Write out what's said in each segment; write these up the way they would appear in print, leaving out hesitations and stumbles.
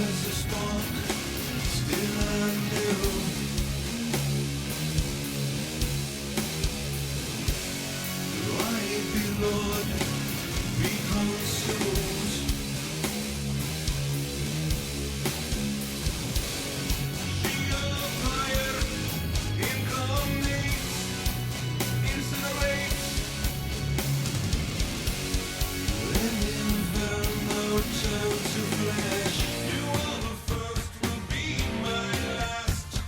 as a spark, still anew. I be Lord, be consumed. Shield of fire, incarnate, incinerate. Let inferno turn to flesh. You are the first, will be my last.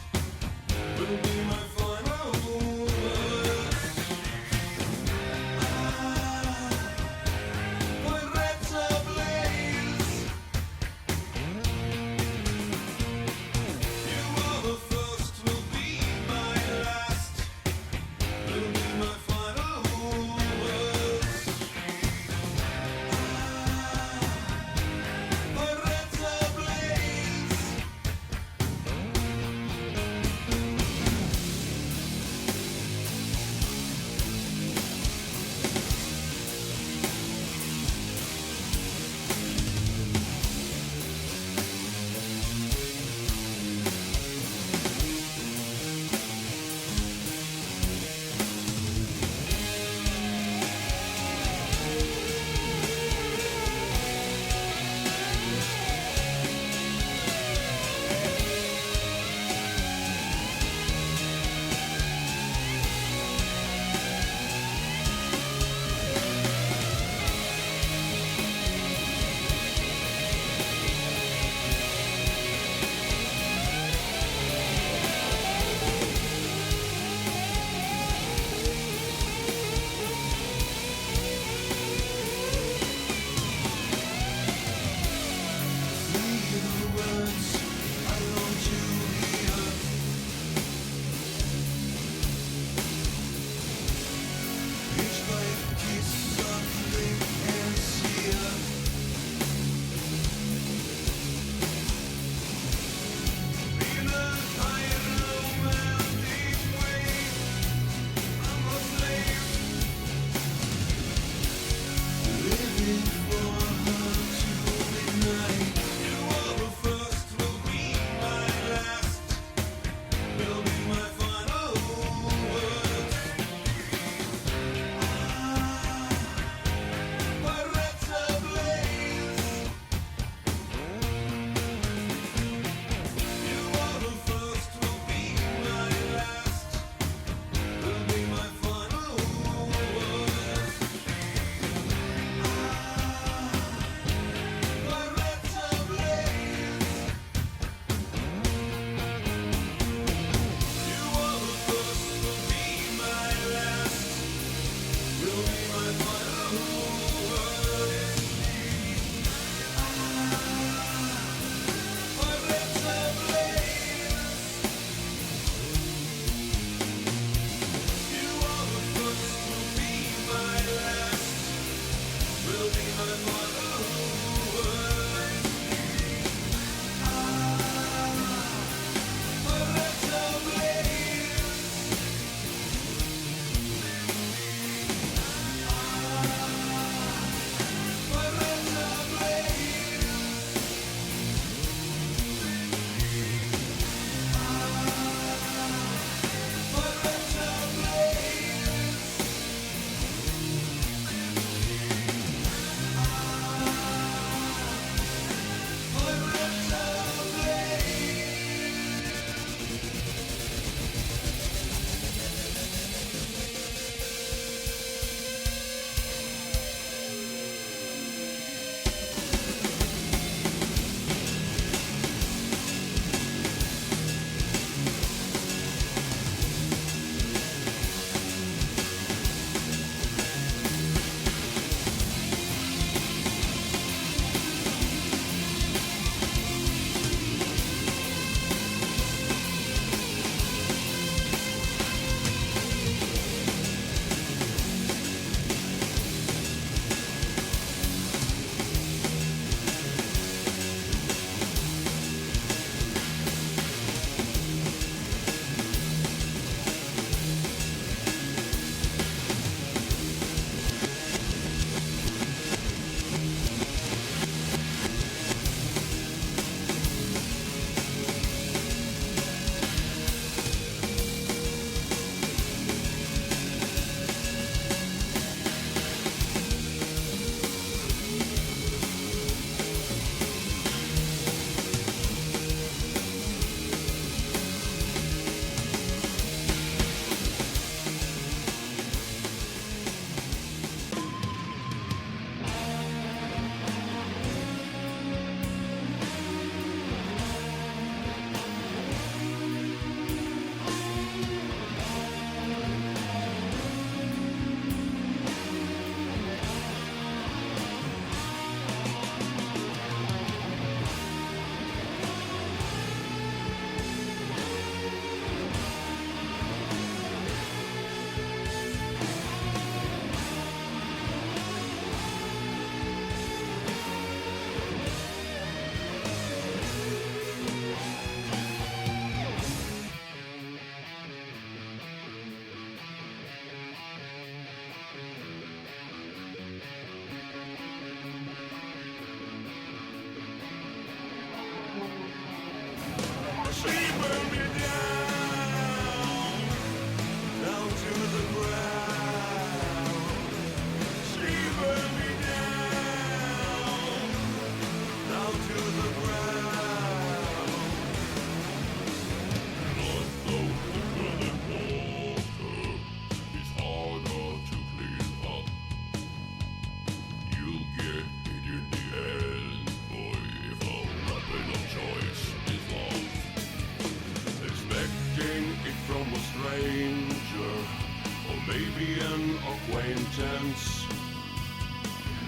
pretense,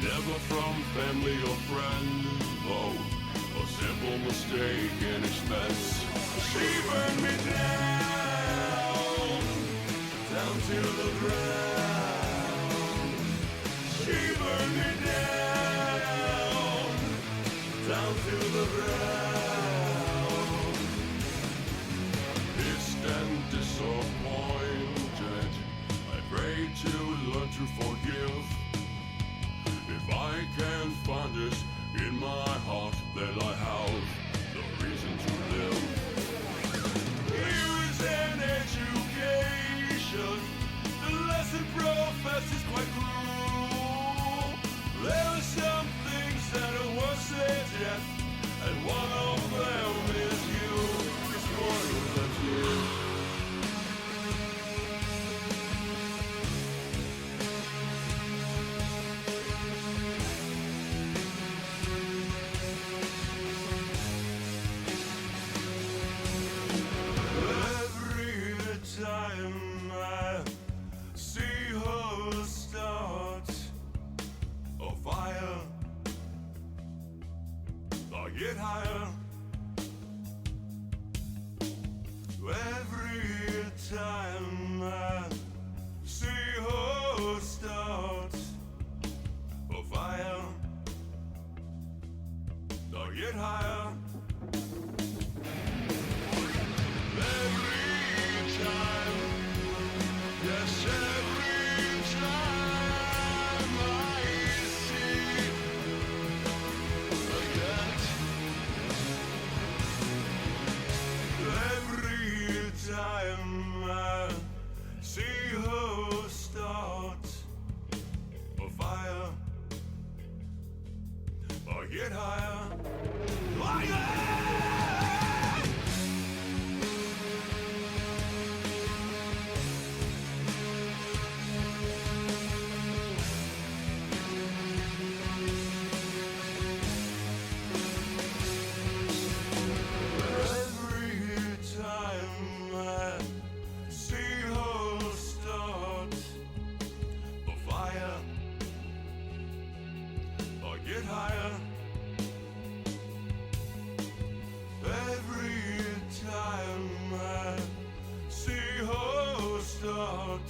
never from family or friend. Oh, a simple mistake and expense. She burned me down, down to the ground. She burned me down, down to the ground. Pissed and disappointed, I pray to learn to forgive. If I can find it in my heart, then I have the reason to live. Use an education, the lesson professed is quite cruel. There are some things that are worse than death, and one of them is you. It's more than you. Time I see her start a fire, I get higher. Every time I see her start a fire, I get higher. Yes, every time I see that, every time I see her start a fire, I get higher. Get higher. Every time I see her start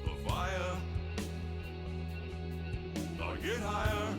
a fire, I get higher.